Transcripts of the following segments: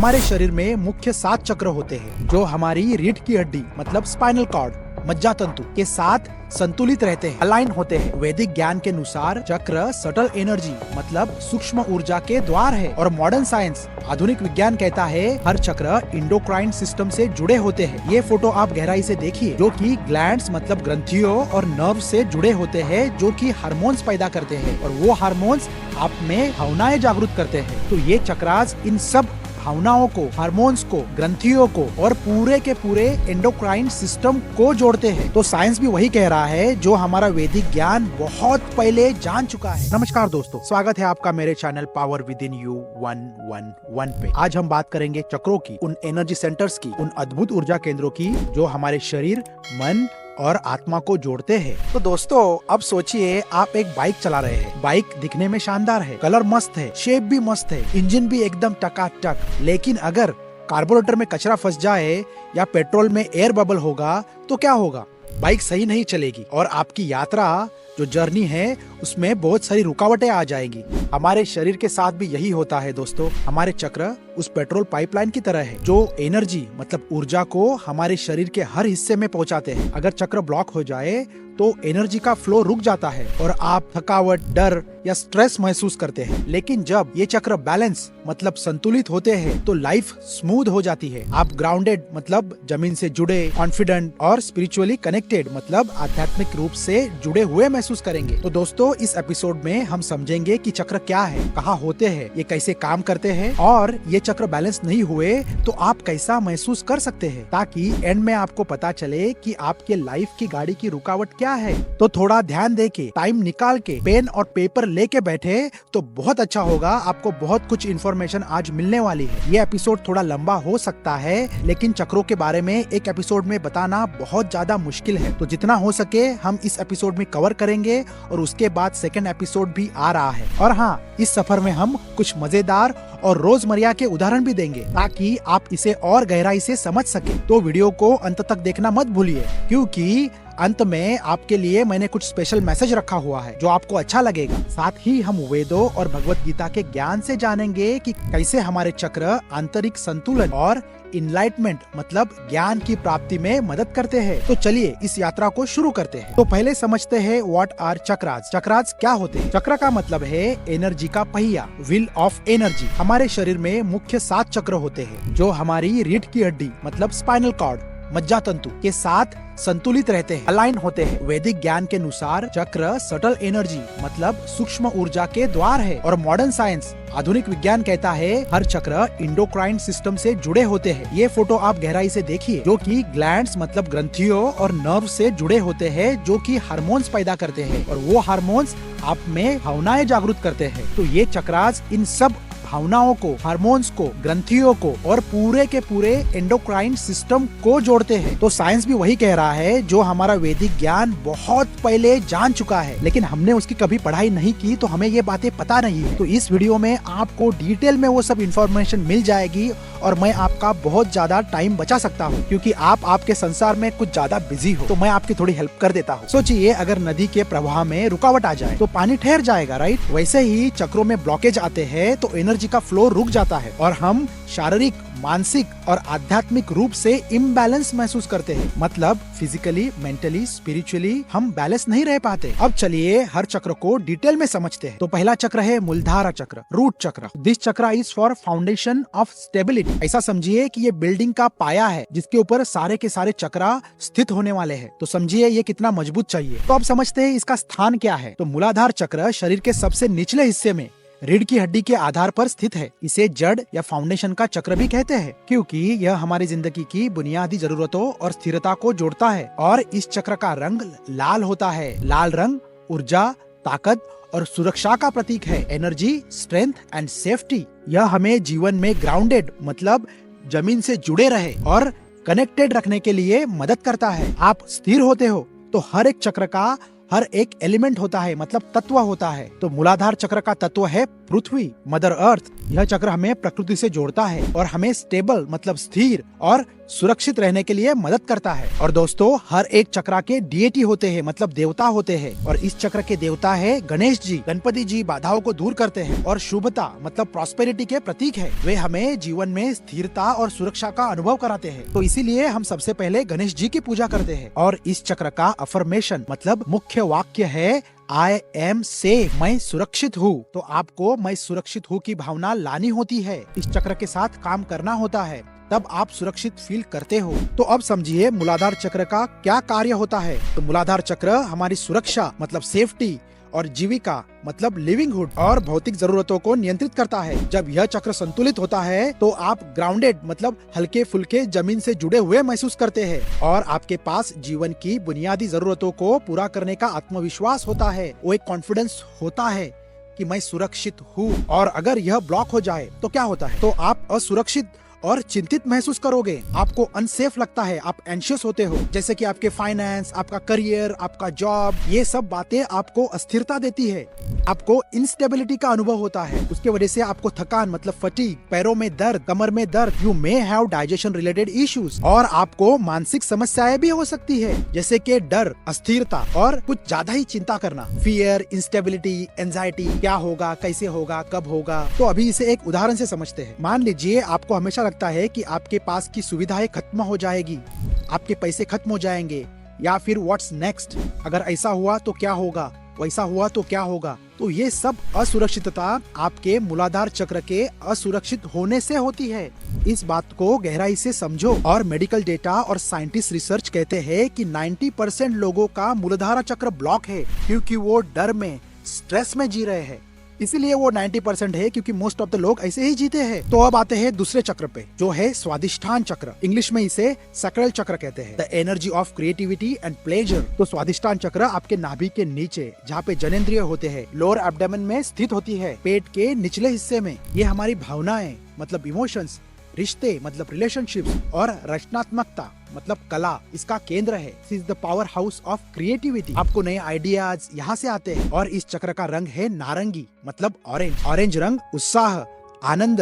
हमारे शरीर में मुख्य 7 चक्र होते हैं जो हमारी रीढ़ की हड्डी मतलब स्पाइनल कॉर्ड, मज्जा तंतु के साथ संतुलित रहते हैं, अलाइन होते हैं। वैदिक ज्ञान के अनुसार चक्र सटल एनर्जी मतलब सूक्ष्म ऊर्जा के द्वार है और मॉडर्न साइंस आधुनिक विज्ञान कहता है हर चक्र इंडोक्राइन सिस्टम से जुड़े होते हैं। ये फोटो आप गहराई से देखिए जो कि ग्लैंड्स मतलब ग्रंथियों और नर्व से जुड़े होते हैं जो कि हार्मोन्स पैदा करते हैं और वो हार्मोन्स आप में भावनाएं जागृत करते हैं। तो ये चक्रास इन सब भावनाओं को, हार्मोन्स को, ग्रंथियों को और पूरे के पूरे एंडोक्राइन सिस्टम को जोड़ते हैं। तो साइंस भी वही कह रहा है जो हमारा वैदिक ज्ञान बहुत पहले जान चुका है। नमस्कार दोस्तों, स्वागत है आपका मेरे channel power with in you 111 पे। आज हम बात करेंगे चक्रों की, उन एनर्जी सेंटर्स की, उन अद्भुत ऊर्जा केंद्रों की जो हमारे शरीर, मन और आत्मा को जोड़ते हैं। तो दोस्तों अब सोचिए आप एक बाइक चला रहे हैं। बाइक दिखने में शानदार है, कलर मस्त है, शेप भी मस्त है, इंजन भी एकदम टकाटक। लेकिन अगर कार्बोरेटर में कचरा फंस जाए या पेट्रोल में एयर बबल होगा तो क्या होगा? बाइक सही नहीं चलेगी और आपकी यात्रा जो जर्नी है उसमें बहुत सारी रुकावटें आ जाएंगी। हमारे शरीर के साथ भी यही होता है दोस्तों। हमारे चक्र उस पेट्रोल पाइपलाइन की तरह है जो एनर्जी मतलब ऊर्जा को हमारे शरीर के हर हिस्से में पहुंचाते हैं। अगर चक्र ब्लॉक हो जाए तो एनर्जी का फ्लो रुक जाता है और आप थकावट, डर या स्ट्रेस महसूस करते हैं। लेकिन जब ये चक्र बैलेंस मतलब संतुलित होते हैं तो लाइफ स्मूथ हो जाती है। आप ग्राउंडेड मतलब जमीन से जुड़े, कॉन्फिडेंट और स्पिरिचुअली कनेक्टेड मतलब आध्यात्मिक रूप से जुड़े हुए महसूस करेंगे। तो दोस्तों इस एपिसोड में हम समझेंगे कि चक्र क्या है, कहाँ होते हैं, ये कैसे काम करते हैं और ये चक्र बैलेंस नहीं हुए तो आप कैसा महसूस कर सकते हैं, ताकि एंड में आपको पता चले कि आपके लाइफ की गाड़ी की रुकावट क्या है। तो थोड़ा ध्यान दे के, टाइम निकाल के पेन और पेपर लेके बैठे तो बहुत अच्छा होगा। आपको बहुत कुछ इन्फॉर्मेशन आज मिलने वाली है। ये एपिसोड थोड़ा लंबा हो सकता है लेकिन चक्रों के बारे में एक एपिसोड में बताना बहुत ज्यादा मुश्किल है। तो जितना हो सके हम इस एपिसोड में कवर करेंगे और उसके बाद सेकंड एपिसोड भी आ रहा है। और हाँ, इस सफर में हम कुछ मजेदार और रोजमर्रा के उदाहरण भी देंगे ताकि आप इसे और गहराई से समझ सके। तो वीडियो को अंत तक देखना मत भूलिए क्योंकि अंत में आपके लिए मैंने कुछ स्पेशल मैसेज रखा हुआ है जो आपको अच्छा लगेगा। साथ ही हम वेदों और भगवत गीता के ज्ञान से जानेंगे कि कैसे हमारे चक्र आंतरिक संतुलन और इनलाइटमेंट मतलब ज्ञान की प्राप्ति में मदद करते हैं। तो चलिए इस यात्रा को शुरू करते हैं। तो पहले समझते हैं व्हाट आर चक्रास। चक्रास क्या होते हैं? चक्र का मतलब है एनर्जी का पहिया, व्हील ऑफ एनर्जी। हमारे शरीर में मुख्य 7 चक्र होते हैं जो हमारी रीढ़ की हड्डी मतलब स्पाइनल कॉर्ड, मज्जा तंतु के साथ संतुलित रहते हैं, अलाइन होते हैं। वैदिक ज्ञान के अनुसार चक्र सटल एनर्जी मतलब सूक्ष्म ऊर्जा के द्वार है और मॉडर्न साइंस आधुनिक विज्ञान कहता है हर चक्र इंडोक्राइन सिस्टम से जुड़े होते हैं। ये फोटो आप गहराई से देखिए जो कि ग्लैंड्स मतलब ग्रंथियों और नर्व से जुड़े होते हैं जो कि हार्मोन्स पैदा करते हैं और वो हार्मोन्स आप में भावनाएं जागृत करते हैं। तो ये चक्रास इन सब भावनाओं को, हार्मोन्स को, ग्रंथियों को और पूरे के पूरे एंडोक्राइन सिस्टम को जोड़ते हैं। तो साइंस भी वही कह रहा है जो हमारा वैदिक ज्ञान बहुत पहले जान चुका है, लेकिन हमने उसकी कभी पढ़ाई नहीं की तो हमें ये बातें पता नहीं है। तो इस वीडियो में आपको डिटेल में वो सब इन्फॉर्मेशन मिल जाएगी और मैं आपका बहुत ज्यादा टाइम बचा सकता हूँ क्योंकि आप आपके संसार में कुछ ज्यादा बिजी हो। तो मैं आपकी थोड़ी हेल्प कर देता हूँ। सोचिए अगर नदी के प्रवाह में रुकावट आ जाए तो पानी ठहर जाएगा, राइट? वैसे ही चक्रों में ब्लॉकेज आते हैं तो एनर्जी का फ्लो रुक जाता है और हम शारीरिक, मानसिक और आध्यात्मिक रूप से इम्बैलेंस महसूस करते हैं। मतलब फिजिकली, मेंटली, स्पिरिचुअली हम बैलेंस नहीं रह पाते। अब चलिए हर चक्र को डिटेल में समझते हैं। तो पहला चक्र है मूलधारा चक्र, रूट चक्र। दिस चक्र is for foundation of stability. ऐसा समझिए कि ये बिल्डिंग का पाया है जिसके ऊपर सारे के सारे चक्र स्थित होने वाले हैं। तो समझिए ये कितना मजबूत चाहिए। तो अब समझते हैं इसका स्थान क्या है। तो मूलाधार चक्र शरीर के सबसे निचले हिस्से में रीढ़ की हड्डी के आधार पर स्थित है। इसे जड़ या फाउंडेशन का चक्र भी कहते हैं क्योंकि यह हमारी जिंदगी की बुनियादी जरूरतों और स्थिरता को जोड़ता है और इस चक्र का रंग लाल होता है। लाल रंग ऊर्जा, ताकत और सुरक्षा का प्रतीक है। Energy, strength and safety. यह हमें जीवन में ग्राउंडेड मतलब जमीन से जुड़े रहे और कनेक्टेड रखने के लिए मदद करता है। आप स्थिर होते हो तो हर एक चक्र का हर एक एलिमेंट होता है मतलब तत्व होता है। तो मूलाधार चक्र का तत्व है पृथ्वी, मदर अर्थ। यह चक्र हमें प्रकृति से जोड़ता है और हमें स्टेबल मतलब स्थिर और सुरक्षित रहने के लिए मदद करता है। और दोस्तों, हर एक चक्र के डीएटी होते हैं, मतलब देवता होते हैं, और इस चक्र के देवता है गणेश जी। गणपति जी बाधाओं को दूर करते हैं और शुभता मतलब प्रॉस्पेरिटी के प्रतीक है। वे हमें जीवन में स्थिरता और सुरक्षा का अनुभव कराते हैं। तो इसीलिए हम सबसे पहले गणेश जी की पूजा करते हैं। और इस चक्र का अफर्मेशन मतलब मुख्य वाक्य है I am safe, मैं सुरक्षित हूँ। तो आपको मैं सुरक्षित हूँ की भावना लानी होती है, इस चक्र के साथ काम करना होता है, तब आप सुरक्षित फील करते हो। तो अब समझिए मूलाधार चक्र का क्या कार्य होता है। तो मूलाधार चक्र हमारी सुरक्षा मतलब सेफ्टी और जीविका मतलब लिविंगहुड और भौतिक जरूरतों को नियंत्रित करता है। जब यह चक्र संतुलित होता है तो आप ग्राउंडेड मतलब हल्के फुल्के जमीन से जुड़े हुए महसूस करते हैं और आपके पास जीवन की बुनियादी जरूरतों को पूरा करने का आत्मविश्वास होता है। वो एक कॉन्फिडेंस होता है कि मैं सुरक्षित हूँ। और अगर यह ब्लॉक हो जाए तो क्या होता है, तो आप असुरक्षित और चिंतित महसूस करोगे, आपको अनसेफ लगता है, आप एंशियस होते हो, जैसे कि आपके फाइनेंस, आपका करियर, आपका जॉब, ये सब बातें आपको अस्थिरता देती है, आपको इंस्टेबिलिटी का अनुभव होता है। उसके वजह से आपको थकान मतलब फटीग, पैरों में दर्द, कमर में दर्द, you may have digestion related issues, और आपको मानसिक समस्याएं भी हो सकती है, जैसे कि डर, अस्थिरता और कुछ ज्यादा ही चिंता करना, फियर, इंस्टेबिलिटी, एंजाइटी, क्या होगा, कैसे होगा, कब होगा। तो अभी इसे एक उदाहरण से समझते हैं। मान लीजिए आपको हमेशा लगता है कि आपके पास की सुविधाएं खत्म हो जाएगी, आपके पैसे खत्म हो जाएंगे, या फिर व्हाट्स नेक्स्ट, अगर ऐसा हुआ तो क्या होगा, वैसा हुआ तो क्या होगा। तो ये सब असुरक्षितता आपके मूलाधार चक्र के असुरक्षित होने से होती है। इस बात को गहराई से समझो। और मेडिकल डेटा और साइंटिस्ट रिसर्च कहते हैं कि 90% लोगों का मूलाधार चक्र ब्लॉक है, क्योंकि वो डर में, स्ट्रेस में जी रहे हैं। इसीलिए वो 90% है, क्योंकि मोस्ट ऑफ द लोग ऐसे ही जीते हैं। तो अब आते हैं दूसरे चक्र पे, जो है स्वादिष्ठान चक्र। इंग्लिश में इसे सैक्रल चक्र कहते हैं, the energy of creativity and pleasure. तो स्वादिष्ठान चक्र आपके नाभि के नीचे, जहाँ पे जननेंद्रिय होते हैं, लोअर एब्डोमेन में स्थित होती है, पेट के निचले हिस्से में। ये हमारी भावनाएं मतलब इमोशंस, रिश्ते मतलब रिलेशनशिप्स और रचनात्मकता मतलब कला, इसका केंद्र है। This is the power house of creativity. आपको नए आइडियाज यहाँ से आते हैं। और इस चक्र का रंग है नारंगी मतलब ऑरेंज। ऑरेंज रंग उत्साह, आनंद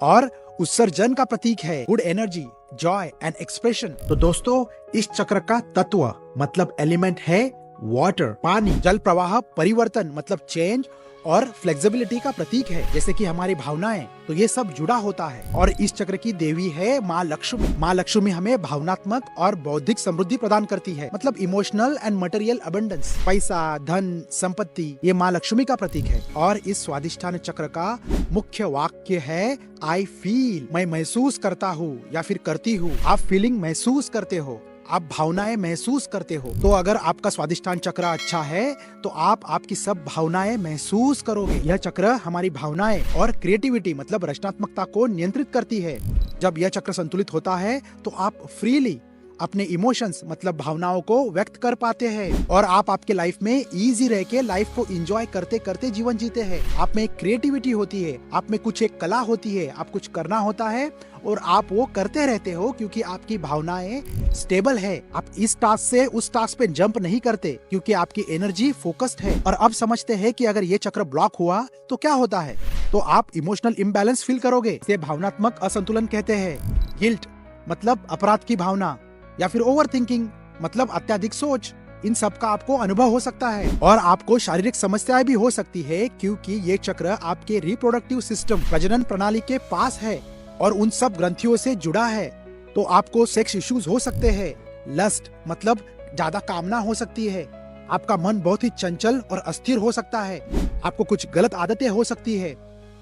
और उत्सर्जन का प्रतीक है, good energy, Joy and expression. तो दोस्तों, इस चक्र का तत्व मतलब एलिमेंट है वाटर, पानी। जल प्रवाह परिवर्तन मतलब चेंज और फ्लेक्सिबिलिटी का प्रतीक है, जैसे कि हमारी भावनाएं। तो ये सब जुड़ा होता है। और इस चक्र की देवी है माँ लक्ष्मी। माँ लक्ष्मी हमें भावनात्मक और बौद्धिक समृद्धि प्रदान करती है, मतलब इमोशनल एंड मटेरियल अबंडेंस। पैसा, धन, संपत्ति, ये माँ लक्ष्मी का प्रतीक है। और इस स्वादिष्ठान चक्र का मुख्य वाक्य है आई फील, मैं महसूस करता हूँ या फिर करती हूँ। आप फीलिंग महसूस करते हो, आप भावनाएं महसूस करते हो। तो अगर आपका स्वादिष्ठान चक्र अच्छा है तो आप आपकी सब भावनाएं महसूस करोगे। यह चक्र हमारी भावनाएं और क्रिएटिविटी मतलब रचनात्मकता को नियंत्रित करती है। जब यह चक्र संतुलित होता है तो आप फ्रीली अपने इमोशंस मतलब भावनाओं को व्यक्त कर पाते हैं और आप आपके लाइफ में इजी रह के लाइफ को एंजॉय करते करते जीवन जीते हैं। आप में एक क्रिएटिविटी होती है, आप में कुछ एक कला होती है, आप कुछ करना होता है और आप वो करते रहते हो, क्योंकि आपकी भावनाएं स्टेबल है। आप इस टास्क से उस टास्क पे जंप नहीं करते, क्योंकि आपकी एनर्जी फोकस्ड है। और अब समझते हैं कि अगर ये चक्र ब्लॉक हुआ तो क्या होता है। तो आप इमोशनल इम्बैलेंस फील करोगे, इसे भावनात्मक असंतुलन कहते हैं। गिल्ट मतलब अपराध की भावना, या फिर ओवर थिंकिंग मतलब अत्यधिक सोच, इन सब का आपको अनुभव हो सकता है। और आपको शारीरिक समस्याएं भी हो सकती है, क्योंकि ये चक्र आपके रिप्रोडक्टिव सिस्टम प्रजनन प्रणाली के पास है और उन सब ग्रंथियों से जुड़ा है। तो आपको सेक्स इश्यूज हो सकते हैं। लस्ट मतलब ज्यादा कामना हो सकती है। आपका मन बहुत ही चंचल और अस्थिर हो सकता है। आपको कुछ गलत आदतें हो सकती है।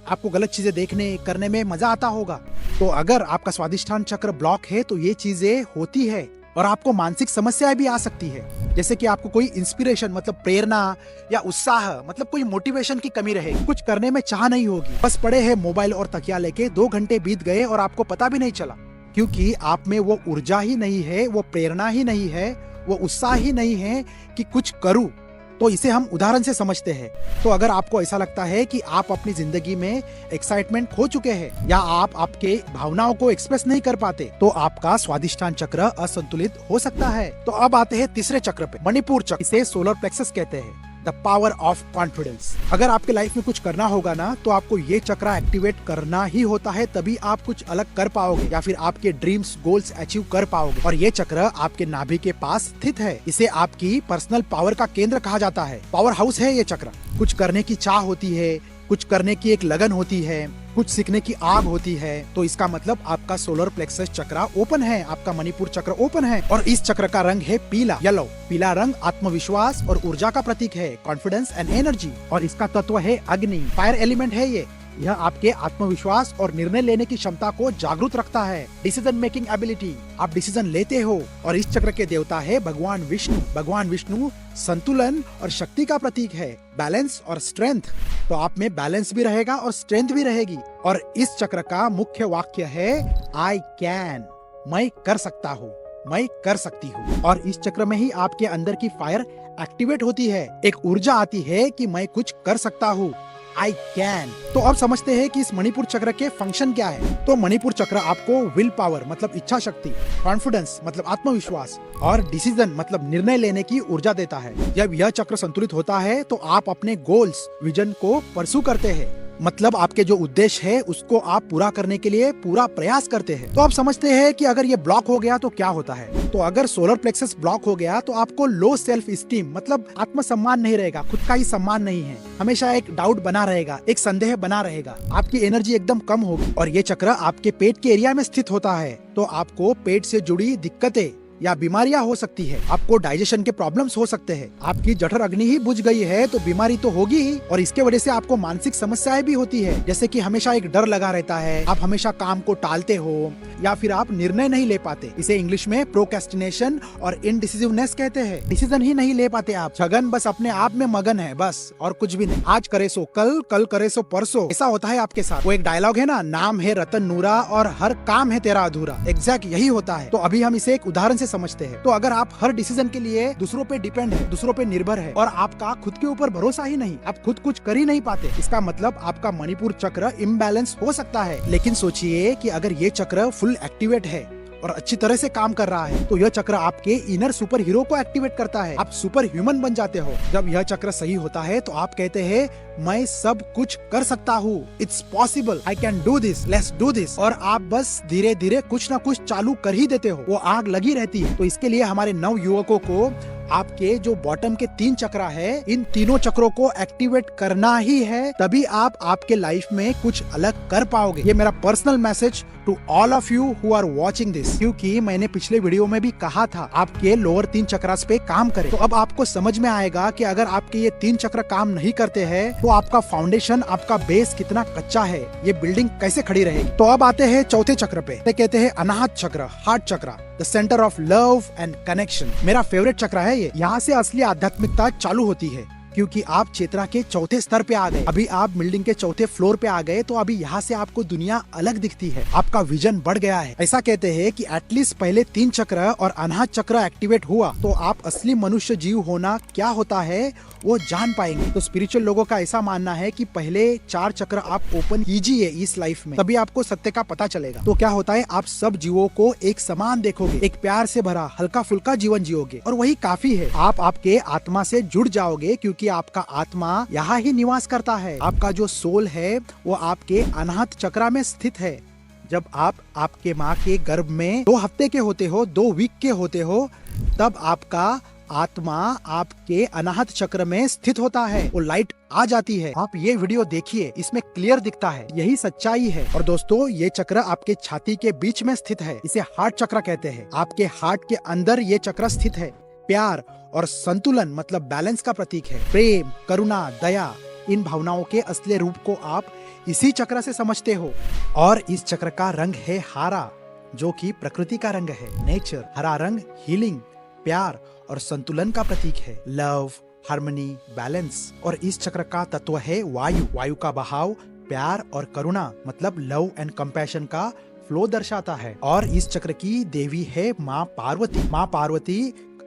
आपको गलत चीजें देखने करने में मजा आता होगा। तो अगर आपका स्वादिष्ठान चक्र ब्लॉक है तो ये चीजें होती है और आपको मानसिक समस्याएं भी आ सकती है, जैसे कि आपको कोई इंस्पिरेशन मतलब प्रेरणा या उत्साह मतलब कोई मोटिवेशन की कमी रहेगी, कुछ करने में चाह नहीं होगी। बस पड़े हैं मोबाइल और तकिया लेके, 2 घंटे बीत गए और आपको पता भी नहीं चला, क्योंकि आप में वो ऊर्जा ही नहीं है, वो प्रेरणा ही नहीं है, वो उत्साह ही नहीं है कि कुछ करूं। तो इसे हम उदाहरण से समझते हैं। तो अगर आपको ऐसा लगता है कि आप अपनी जिंदगी में एक्साइटमेंट खो चुके हैं या आप आपके भावनाओं को एक्सप्रेस नहीं कर पाते, तो आपका स्वादिष्ठान चक्र असंतुलित हो सकता है। तो अब आते हैं तीसरे चक्र पे, मणिपुर चक्र। इसे सोलर प्लेक्सस कहते हैं। The power of confidence. अगर आपके लाइफ में कुछ करना होगा ना, तो आपको ये चक्र एक्टिवेट करना ही होता है, तभी आप कुछ अलग कर पाओगे या फिर आपके ड्रीम्स गोल्स अचीव कर पाओगे। और ये चक्र आपके नाभि के पास स्थित है। इसे आपकी पर्सनल पावर का केंद्र कहा जाता है। पावर हाउस है ये चक्र। कुछ करने की चाह होती है, कुछ करने की एक लगन होती है, कुछ सीखने की आग होती है, तो इसका मतलब आपका सोलर प्लेक्सस चक्र ओपन है, आपका मणिपुर चक्र ओपन है। और इस चक्र का रंग है पीला, येलो। पीला रंग आत्मविश्वास और ऊर्जा का प्रतीक है, कॉन्फिडेंस एंड एनर्जी। और इसका तत्व है अग्नि, फायर एलिमेंट है ये। यह आपके आत्मविश्वास और निर्णय लेने की क्षमता को जागरूक रखता है, डिसीजन मेकिंग एबिलिटी। आप डिसीजन लेते हो। और इस चक्र के देवता है भगवान विष्णु। भगवान विष्णु संतुलन और शक्ति का प्रतीक है, बैलेंस और स्ट्रेंथ। तो आप में बैलेंस भी रहेगा और स्ट्रेंथ भी रहेगी। और इस चक्र का मुख्य वाक्य है आई कैन, मैं कर सकता हूँ, मैं कर सकती हूँ। और इस चक्र में ही आपके अंदर की फायर एक्टिवेट होती है, एक ऊर्जा आती है कि मैं कुछ कर सकता हूँ, आई कैन। तो अब समझते हैं कि इस मणिपुर चक्र के फंक्शन क्या है। तो मणिपुर चक्र आपको विल पावर मतलब इच्छा शक्ति, कॉन्फिडेंस मतलब आत्मविश्वास और डिसीजन मतलब निर्णय लेने की ऊर्जा देता है। जब यह चक्र संतुलित होता है तो आप अपने गोल्स विजन को परसू करते हैं, मतलब आपके जो उद्देश्य है उसको आप पूरा करने के लिए पूरा प्रयास करते हैं। तो आप समझते हैं कि अगर ये ब्लॉक हो गया तो क्या होता है। तो अगर सोलर प्लेक्सस ब्लॉक हो गया तो आपको लो सेल्फ स्टीम मतलब आत्मसम्मान नहीं रहेगा, खुद का ही सम्मान नहीं है, हमेशा एक डाउट बना रहेगा, एक संदेह बना रहेगा, आपकी एनर्जी एकदम कम होगी। और ये चक्र आपके पेट के एरिया में स्थित होता है, तो आपको पेट से जुड़ी दिक्कतें या बीमारियां हो सकती है, आपको डाइजेशन के प्रॉब्लम्स हो सकते हैं। आपकी जठर अग्नि ही बुझ गई है तो बीमारी तो होगी ही। और इसके वजह से आपको मानसिक समस्याएं भी होती है, जैसे कि हमेशा एक डर लगा रहता है, आप हमेशा काम को टालते हो या फिर आप निर्णय नहीं ले पाते। इसे इंग्लिश में प्रोक्रेस्टिनेशन और इनडिसिसिवनेस कहते हैं। डिसीजन ही नहीं ले पाते आप, छगन बस अपने आप में मगन है, बस और कुछ भी नहीं। आज करे सो कल, कल करे सो परसों, ऐसा होता है आपके साथ। वो एक डायलॉग है ना, नाम है रतन नूरा और हर काम है तेरा अधूरा, एग्जैक्ट यही होता है। तो अभी हम इसे एक उदाहरण से समझते हैं। तो अगर आप हर डिसीजन के लिए दूसरों पे डिपेंड है, दूसरों पे निर्भर है और आपका खुद के ऊपर भरोसा ही नहीं, आप खुद कुछ कर ही नहीं पाते, इसका मतलब आपका मणिपुर चक्र इम्बैलेंस हो सकता है। लेकिन सोचिए कि अगर ये चक्र फुल एक्टिवेट है और अच्छी तरह से काम कर रहा है, तो यह चक्र आपके इनर सुपर हीरो को एक्टिवेट करता है, आप सुपर ह्यूमन बन जाते हो। जब यह चक्र सही होता है तो आप कहते हैं मैं सब कुछ कर सकता हूँ, it's possible, I can do this, let's do this. और आप बस धीरे धीरे कुछ ना कुछ चालू कर ही देते हो, वो आग लगी रहती है। तो इसके लिए हमारे नव युवकों को आपके जो बॉटम के 3 चक्र है, इन तीनों चक्रों को एक्टिवेट करना ही है, तभी आप आपके लाइफ में कुछ अलग कर पाओगे। ये मेरा personal message to all of you who are watching this, क्योंकि मैंने पिछले वीडियो में भी कहा था आपके लोअर 3 चक्रास पे काम करें। तो अब आपको समझ में आएगा कि अगर आपके ये 3 चक्र काम नहीं करते हैं तो आपका फाउंडेशन, आपका बेस कितना कच्चा है, ये बिल्डिंग कैसे खड़ी रहेगी। तो अब आते हैं चौथे चक्र पे, कहते हैं अनाहत चक्र, हार्ट चक्र, the centre of love and connection. मेरा फेवरेट चक्र है ये। यहाँ से असली आध्यात्मिकता चालू होती है, क्योंकि आप चेतना के चौथे स्तर पे आ गए। अभी आप बिल्डिंग के चौथे फ्लोर पे आ गए, तो अभी यहाँ से आपको दुनिया अलग दिखती है, आपका विजन बढ़ गया है। ऐसा कहते हैं कि एटलीस्ट पहले 3 चक्र और अनाहत चक्र एक्टिवेट हुआ तो आप असली मनुष्य जीव होना क्या होता है वो जान पाएंगे। तो स्पिरिचुअल लोगों का ऐसा मानना है कि पहले 4 चक्र आप ओपन कीजिए इस लाइफ में, तभी आपको सत्य का पता चलेगा। तो क्या होता है, आप सब जीवों को एक समान देखोगे, एक प्यार से भरा हल्का फुल्का जीवन जियोगे, और वही काफी है। आप आपके आत्मा से जुड़ जाओगे, क्योंकि आपका आत्मा यहाँ ही निवास करता है। आपका जो सोल है वो आपके अनाहत चक्र में स्थित है। जब आप आपके माँ के गर्भ में 2 हफ्ते के होते हो, 2 वीक के होते हो, तब आपका आत्मा आपके अनाहत चक्र में स्थित होता है, वो लाइट आ जाती है। आप ये वीडियो देखिए, इसमें क्लियर दिखता है, यही सच्चाई है। और दोस्तों, ये चक्र आपके छाती के बीच में स्थित है, इसे हार्ट चक्र कहते हैं। आपके हार्ट के अंदर ये चक्र स्थित है। प्यार और संतुलन मतलब बैलेंस का प्रतीक है। प्रेम, करुणा, दया, इन भावनाओं के असली रूप को आप इसी चक्र से समझते हो। और इस चक्र का रंग है हरा, जो कि प्रकृति का रंग है, नेचर। हरा रंग हीलिंग, प्यार और संतुलन का प्रतीक है, लव, हार्मनी, बैलेंस। और इस चक्र का तत्व है वायु। वायु का बहाव प्यार और करुणा मतलब लव एंड कंपैशन का फ्लो दर्शाता है। और इस चक्र की देवी है माँ पार्वती। माँ पार्वती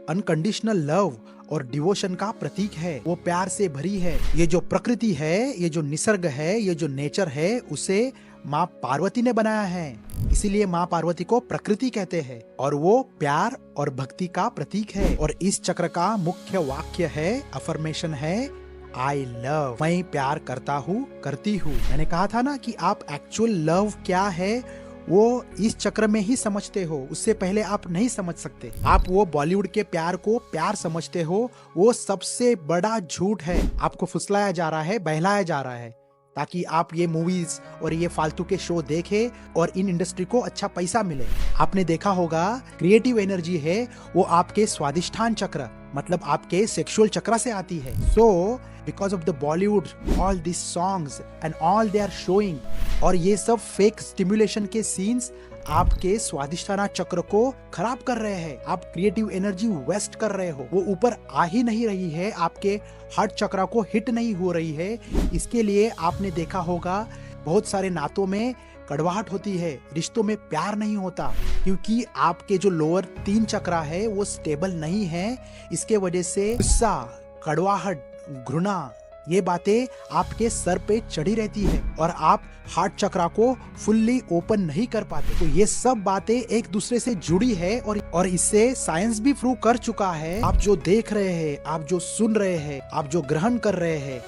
अनकंडीशनल लव और डिवोशन का प्रतीक है, वो प्यार से भरी है। ये जो प्रकृति है, ये जो निसर्ग है, ये जो नेचर है, उसे माँ पार्वती ने बनाया है। इसीलिए माँ पार्वती को प्रकृति कहते हैं और वो प्यार और भक्ति का प्रतीक है। और इस चक्र का मुख्य वाक्य है, अफर्मेशन है, आई लव, मैं प्यार करता हूँ, करती हूँ। मैंने कहा था ना कि आप एक्चुअल लव क्या है वो इस चक्र में ही समझते हो, उससे पहले आप नहीं समझ सकते। आप वो बॉलीवुड के प्यार को प्यार समझते हो, वो सबसे बड़ा झूठ है। आपको फुसलाया जा रहा है, बहलाया जा रहा है ताकि आप ये मूवीज और ये फालतू के शो देखें और इन इंडस्ट्री को अच्छा पैसा मिले। आपने देखा होगा क्रिएटिव एनर्जी है वो आपके स्वादिष्ठान चक्र मतलब आपके सेक्सुअल चक्र से आती है। So because of the Bollywood all this songs and all they are showing और ये सब फेक स्टिमुलेशन के सीन्स आपके स्वादिष्ठाना चक्र को खराब कर रहे हैं। आप क्रिएटिव एनर्जी वेस्ट कर रहे हो, वो ऊपर आ ही नहीं रही है, आपके हार्ट चक्र को हिट नहीं हो रही है। इसके लिए आपने देखा होगा बहुत सारे नातों में कड़वाहट होती है, रिश्तों में प्यार नहीं होता, क्योंकि आपके जो लोअर 3 चक्र है वो स्टेबल नहीं है। इसके वजह से गुस्सा, कड़वाहट, घृणा ये बातें आपके सर पे चढ़ी रहती है और आप हार्ट चक्र को फुल्ली ओपन नहीं कर पाते। तो ये सब बातें एक दूसरे से जुड़ी है और इससे साइंस भी प्रूव कर चुका है। आप जो देख रहे हैं, आप जो सुन रहे हैं, आप जो ग्रहण कर रहे हैं,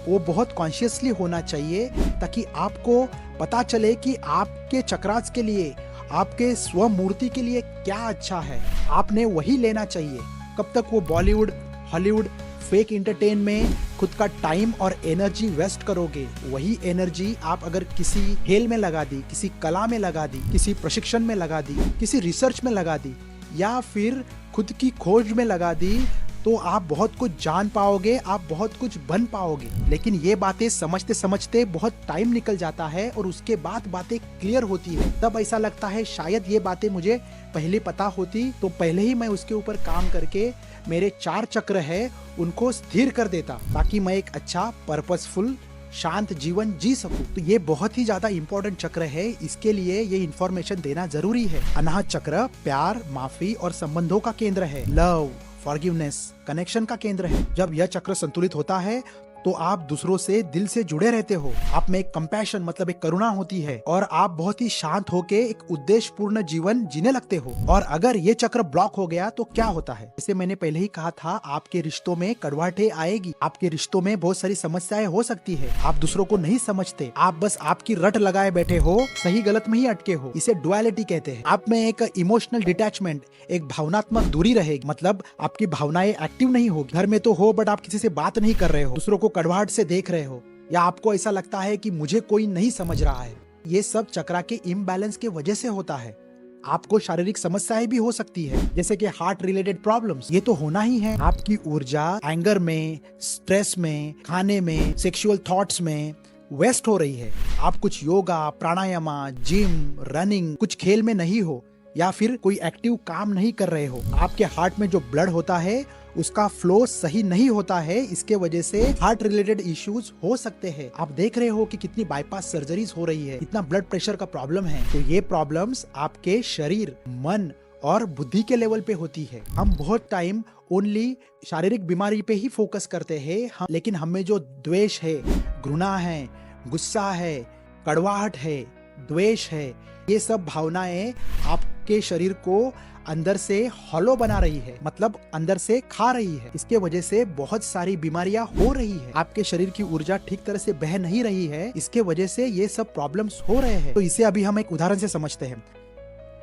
वो बहुत कॉन्शियसली होना चाहिए ताकि आपको पता चले कि आपके चक्रास के लिए, आपके स्वमूर्ति के लिए क्या अच्छा है। आपने वही लेना चाहिए। कब तक वो बॉलीवुड, हॉलीवुड, फेक एंटरटेन में खुद का टाइम और एनर्जी वेस्ट करोगे? वही एनर्जी आप अगर किसी खेल में लगा दी, किसी कला में लगा दी, किसी प्रशिक्षण में लगा दी, किसी रिसर्च में लगा दी या फिर खुद की खोज में लगा दी, तो आप बहुत कुछ जान पाओगे, आप बहुत कुछ बन पाओगे। लेकिन ये बातें समझते समझते बहुत टाइम निकल जाता है और उसके बाद बातें क्लियर होती है। तब ऐसा लगता है शायद ये बातें मुझे पहले पता होती तो पहले ही मैं उसके ऊपर काम करके मेरे 4 चक्र है उनको स्थिर कर देता ताकि मैं एक अच्छा पर्पसफुल शांत जीवन जी सकूं। तो ये बहुत ही ज्यादा इंपॉर्टेंट चक्र है, इसके लिए ये इंफॉर्मेशन देना जरूरी है। अनाहत चक्र प्यार, माफी और संबंधों का केंद्र है। लव, फॉरगिवनेस, कनेक्शन का केंद्र है। जब यह चक्र संतुलित होता है तो आप दूसरों से दिल से जुड़े रहते हो। आप में एक कंपैशन मतलब एक करुणा होती है और आप बहुत ही शांत होके एक उद्देश्य पूर्ण जीवन जीने लगते हो। और अगर ये चक्र ब्लॉक हो गया तो क्या होता है? जैसे मैंने पहले ही कहा था, आपके रिश्तों में कड़वाहटें आएगी, आपके रिश्तों में बहुत सारी समस्याएं हो सकती है। आप दूसरों को नहीं समझते, आप बस आपकी रट लगाए बैठे हो, सही गलत में ही अटके हो। इसे डुअलिटी कहते हैं। आप में एक इमोशनल डिटैचमेंट, एक भावनात्मक दूरी रहेगी, मतलब आपकी भावनाएं एक्टिव नहीं होगी। घर में तो हो बट आप किसी से बात नहीं कर रहे हो, दूसरों को कड़वाहट से देख रहे हो, या आपको ऐसा लगता है कि मुझे कोई नहीं समझ रहा है। ये सब चक्रा के इम्बैलेंस के वजह से होता है। आपको शारीरिक समस्याएं भी हो सकती है, जैसे कि हार्ट रिलेटेड प्रॉब्लम्स। ये तो होना ही है। आपकी ऊर्जा एंगर में, स्ट्रेस में, खाने में, सेक्सुअल थॉट्स में वेस्ट हो रही है। आप कुछ योगा, प्राणायाम, जिम, रनिंग, कुछ खेल में नहीं हो या फिर कोई एक्टिव काम नहीं कर रहे हो। आपके हार्ट में जो ब्लड होता है उसका फ्लो सही नहीं होता है, इसके वजह से हार्ट रिलेटेड इश्यूज हो सकते हैं। आप देख रहे हो कि कितनी बाईपास सर्जरीज हो रही है, इतना ब्लड प्रेशर का प्रॉब्लम है। तो ये प्रॉब्लम्स आपके शरीर, मन और बुद्धि के लेवल पे होती है। हम बहुत टाइम ओनली शारीरिक बीमारी पे ही फोकस करते हैं, लेकिन हमें जो द्वेष है, घृणा है, गुस्सा है, कड़वाहट है, द्वेष है, ये सब भावनाएं आपके शरीर को अंदर से हॉलो बना रही है, मतलब अंदर से खा रही है। इसके वजह से बहुत सारी बीमारियां हो रही है। आपके शरीर की ऊर्जा ठीक तरह से बह नहीं रही है, इसके वजह से ये सब प्रॉब्लम्स हो रहे हैं। तो इसे अभी हम एक उदाहरण से समझते हैं।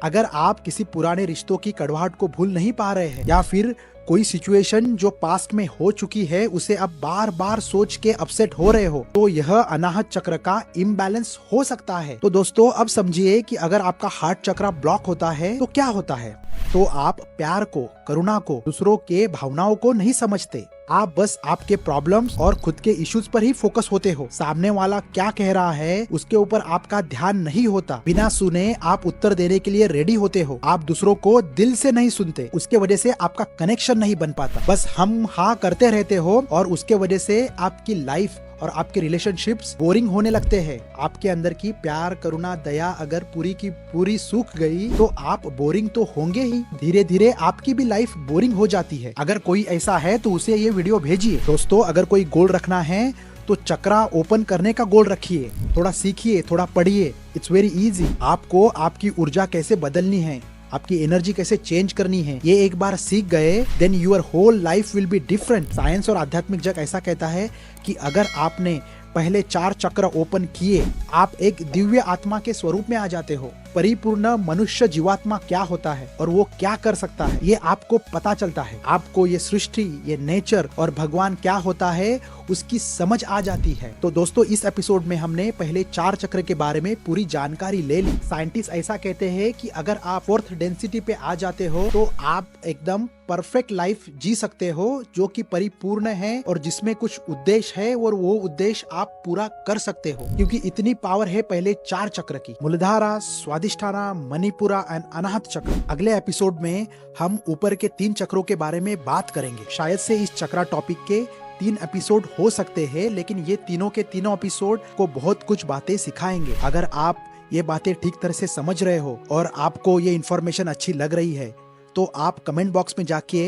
अगर आप किसी पुराने रिश्तों की कड़वाहट को भूल नहीं पा रहे हैं या फिर कोई सिचुएशन जो पास्ट में हो चुकी है उसे अब बार बार सोच के अपसेट हो रहे हो, तो यह अनाहत चक्र का इम्बैलेंस हो सकता है। तो दोस्तों अब समझिए कि अगर आपका हार्ट चक्र ब्लॉक होता है तो क्या होता है। तो आप प्यार को, करुणा को, दूसरों के भावनाओं को नहीं समझते। आप बस आपके प्रॉब्लम्स और खुद के इश्यूज पर ही फोकस होते हो। सामने वाला क्या कह रहा है उसके ऊपर आपका ध्यान नहीं होता। बिना सुने आप उत्तर देने के लिए रेडी होते हो। आप दूसरों को दिल से नहीं सुनते, उसके वजह से आपका कनेक्शन नहीं बन पाता। बस हम हाँ करते रहते हो और उसके वजह से आपकी लाइफ और आपके रिलेशनशिप्स बोरिंग होने लगते हैं। आपके अंदर की प्यार, करुणा, दया अगर पूरी की पूरी सूख गई तो आप बोरिंग तो होंगे ही। धीरे धीरे आपकी भी लाइफ बोरिंग हो जाती है। अगर कोई ऐसा है तो उसे ये वीडियो भेजिए। दोस्तों अगर कोई गोल रखना है तो चक्रा ओपन करने का गोल रखिए, थोड़ा सीखिए, थोड़ा पढ़िए। It's very easy. आपको आपकी ऊर्जा कैसे बदलनी है, आपकी एनर्जी कैसे चेंज करनी है, ये एक बार सीख गए then your whole life will be different. Science और आध्यात्मिक जग ऐसा कहता है कि अगर आपने पहले 4 चक्र ओपन किए, आप एक दिव्य आत्मा के स्वरूप में आ जाते हो। परिपूर्ण मनुष्य जीवात्मा क्या होता है और वो क्या कर सकता है, ये आपको पता चलता है। आपको ये सृष्टि, ये नेचर और भगवान क्या होता है उसकी समझ आ जाती है। तो दोस्तों, इस एपिसोड में हमने पहले 4 चक्र के बारे में पूरी जानकारी ले ली। साइंटिस्ट ऐसा कहते हैं कि अगर आप 4th डेंसिटी पे आ जाते हो तो आप एकदम परफेक्ट लाइफ जी सकते हो, जो कि परिपूर्ण है और जिसमें कुछ उद्देश्य है और वो उद्देश्य आप पूरा कर सकते हो, क्योंकि इतनी पावर है पहले 4 चक्र की। मूलाधारा, स्वादिष्ठाना, मणिपुरा एंड अनाहत चक्र। अगले एपिसोड में हम ऊपर के 3 चक्रों के बारे में बात करेंगे। शायद से इस चक्रा टॉपिक के 3 एपिसोड हो सकते हैं, लेकिन ये तीनों के तीनों एपिसोड को बहुत कुछ बातें सिखाएंगे। अगर आप ये बातें ठीक तरह से समझ रहे हो और आपको ये इन्फॉर्मेशन अच्छी लग रही है तो आप कमेंट बॉक्स में जाके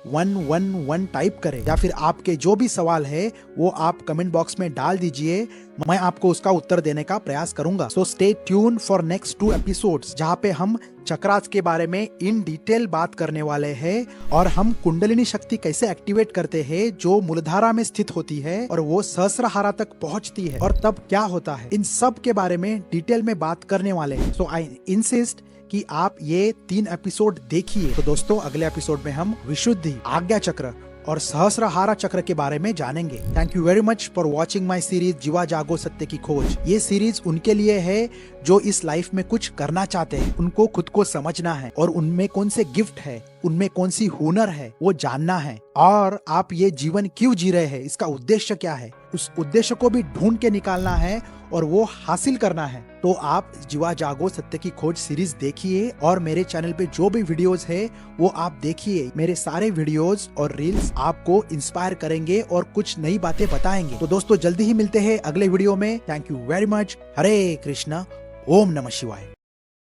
111 टाइप करें, या फिर आपके जो भी सवाल है वो आप कमेंट बॉक्स में डाल दीजिए। मैं आपको उसका उत्तर देने का प्रयास करूंगा। So stay tune for next 2 episodes, जहाँ पे हम चक्रास के बारे में इन डिटेल बात करने वाले हैं और हम कुंडलिनी शक्ति कैसे एक्टिवेट करते हैं जो मूलाधारा में स्थित होती है और वो सहस्त्रहारा तक पहुंचती है और तब क्या होता है, इन सब के बारे में डिटेल में बात करने वाले हैं। सो आई इंसिस्ट कि आप ये 3 एपिसोड देखिए। तो दोस्तों, अगले एपिसोड में हम विशुद्धि, आज्ञा चक्र और सहस्त्रहारा चक्र के बारे में जानेंगे। Thank you very much for watching my series जीवा जागो सत्य की खोज। ये सीरीज उनके लिए है जो इस लाइफ में कुछ करना चाहते हैं, उनको खुद को समझना है और उनमें कौन से गिफ्ट है, उनमें कौन सी हुनर है वो जानना है, और आप ये जीवन क्यों जी रहे हैं, इसका उद्देश्य क्या है, उस उद्देश्य को भी ढूंढ के निकालना है और वो हासिल करना है। तो आप जीवा जागो सत्य की खोज सीरीज देखिए और मेरे चैनल पे जो भी वीडियोस है वो आप देखिए। मेरे सारे वीडियोस और रील्स आपको इंस्पायर करेंगे और कुछ नई बातें बताएंगे। तो दोस्तों, जल्दी ही मिलते हैं अगले वीडियो में। Thank you very much. Hare Krishna, ओम नमः शिवाय।